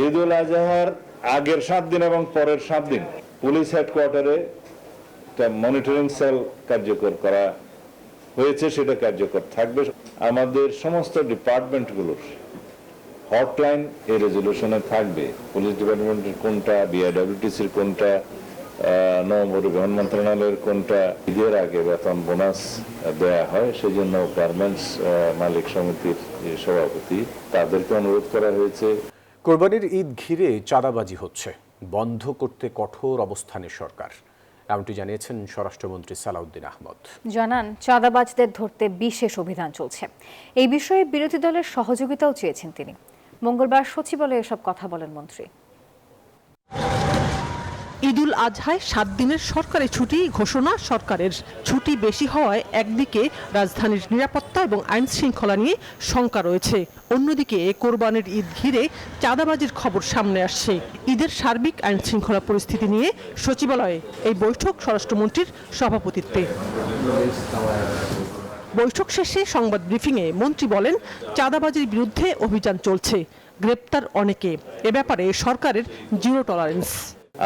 ঈদ উল আজহার আগের 7 দিন এবং পরের 7 দিন পুলিশ হেডকোয়ার্টারে একটা মনিটরিং সেল কার্যকর করা হয়েছে, সেটা কার্যকর থাকবে। আমাদের সমস্ত ডিপার্টমেন্টগুলোর হটলাইন এই রেজলিউশনে থাকবে। পুলিশ ডিপার্টমেন্টের কোনটা, বিআইডব্লিউটিসির কোনটা, নৌপরিবহন মন্ত্রণালয়ের কোনটা, ঈদের আগে বেতন বোনাস দেয়া হয়, সেই জন্য গার্মেন্টস মালিক সমিতির সভাপতি তাদেরকে অনুরোধ করা হয়েছে। কোরবানির ঈদ ঘিরে চাঁদাবাজি হচ্ছে, বন্ধ করতে কঠোর অবস্থানে সরকার, এমনটি জানিয়েছেন স্বরাষ্ট্রমন্ত্রী সালাউদ্দিন আহমদ। জানান, চাঁদাবাজদের ধরতে বিশেষ অভিযান চলছে। এই বিষয়ে বিরোধী দলের সহযোগিতাও চেয়েছেন তিনি। মঙ্গলবার সচিবালয়ে এসব কথা বলেন মন্ত্রী। ঈদ উল আজহায় 7 দিনের সরকারি ছুটি ঘোষণা সরকারের। ছুটি বেশি হওয়ায় একদিকে রাজধানীর নিরাপত্তা এবং আইন শৃঙ্খলা নিয়ে শঙ্কা রয়েছে, অন্যদিকে কোরবানির ঈদ ঘিরে চাঁদাবাজির খবর সামনে আসছে। ঈদের সার্বিক আইন শৃঙ্খলা পরিস্থিতি নিয়ে সচিবালয়ে এই বৈঠক স্বরাষ্ট্রমন্ত্রীর সভাপতিত্বে। বৈঠক শেষে সংবাদ ব্রিফিংয়ে মন্ত্রী বলেন, চাঁদাবাজির বিরুদ্ধে অভিযান চলছে, গ্রেপ্তার অনেকে। এ ব্যাপারে সরকারের জিরো টলারেন্স।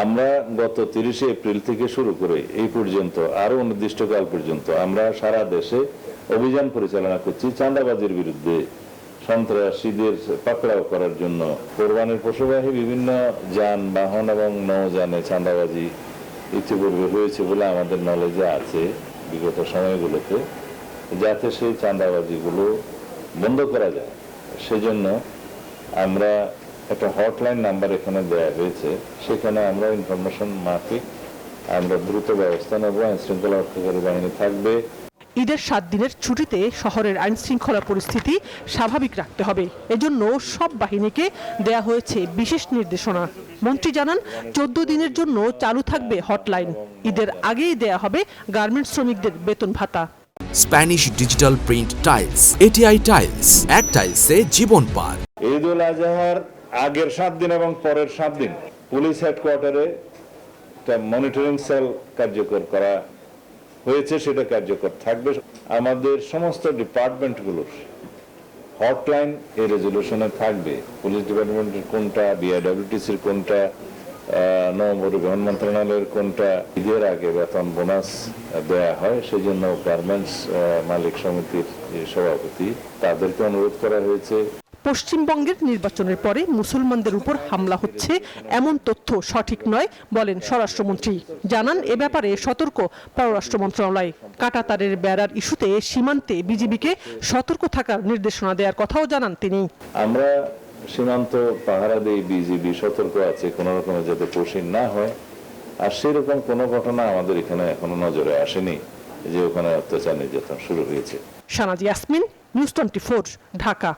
আমরা গত 30 এপ্রিল থেকে শুরু করে এই পর্যন্ত আরো অনির্দিষ্টকাল পর্যন্ত আমরা সারা দেশে অভিযান পরিচালনা করছি চাঁদাবাজির বিরুদ্ধে, সন্ত্রাসীদের পাকড়াও করার জন্য। কোরবানির পশুবাহী বিভিন্ন যানবাহন এবং নৌযানে চাঁদাবাজি ইতিপূর্বে হয়েছে বলে আমাদের নলেজে আছে বিগত সময়গুলোতে, যাতে সেই চাঁদাবাজিগুলো বন্ধ করা যায় সেজন্য আমরা একটা হটলাইন নাম্বার এখানে দেওয়া হয়েছে, সেখানে আমরা ইনফরমেশন মাফিক আমরা দ্রুত ব্যবস্থা নেব। আইন শৃঙ্খলা রক্ষাকারী বাহিনী থাকবে। ঈদের 7 দিনের ছুটিতে শহরের আইন শৃঙ্খলা পরিস্থিতি স্বাভাবিক রাখতে হবে, এজন্য সব বাহিনীকে দেয়া হয়েছে বিশেষ নির্দেশনা। মন্ত্রী জানান, 14 দিনের জন্য চালু থাকবে হটলাইন। ঈদের আগেই দেয়া হবে গার্মেন্টস শ্রমিকদের বেতন ভাতা। Spanish digital print tiles, ATI tiles, এক টাইলসে জীবন পার। ঈদ উল আজহার আগের 7 দিন এবং পরের 7 দিন পুলিশ হেডকোয়ার্টারে একটা মনিটরিং সেল কার্যকর করা হয়েছে, সেটা কার্যকর থাকবে। আমাদের সমস্ত ডিপার্টমেন্টগুলোর হটলাইন এই রেজলিউশনে থাকবে। পুলিশ ডিপার্টমেন্টের কোনটা, বিআইডব্লিউটিসির কোনটা, নৌপরিবহন মন্ত্রণালয়ের কোনটা, ঈদের আগে বেতন বোনাস দেয়া হয়, সেই জন্য গার্মেন্টস মালিক সমিতির সভাপতি তাদেরকে অনুরোধ করা হয়েছে। পশ্চিমবঙ্গের নির্বাচনের পরে মুসলমানদের উপর হামলা হচ্ছে এমন তথ্য সঠিক নয় বলেন স্বরাষ্ট্রমন্ত্রী। জানান, এ ব্যাপারে সতর্ক পররাষ্ট্র মন্ত্রণালয়। কাঁটাতারের বেড়ার ইস্যুতে সীমান্তে বিজিবিকে সতর্ক থাকার নির্দেশনা দেওয়ার কথাও জানান তিনি। আমরা সীমান্ত পাহারা দেই, বিজিবি সতর্ক আছে কোনো রকমের যাতে কঠিন না হয়। আর সেরকম কোনো ঘটনা আমাদের এখানে এখনো নজরে আসেনি যে ওখানে অত্যাচার নির্যাতন শুরু হয়েছে। শানাজ ইয়াসমিন, নিউজ 24, ঢাকা।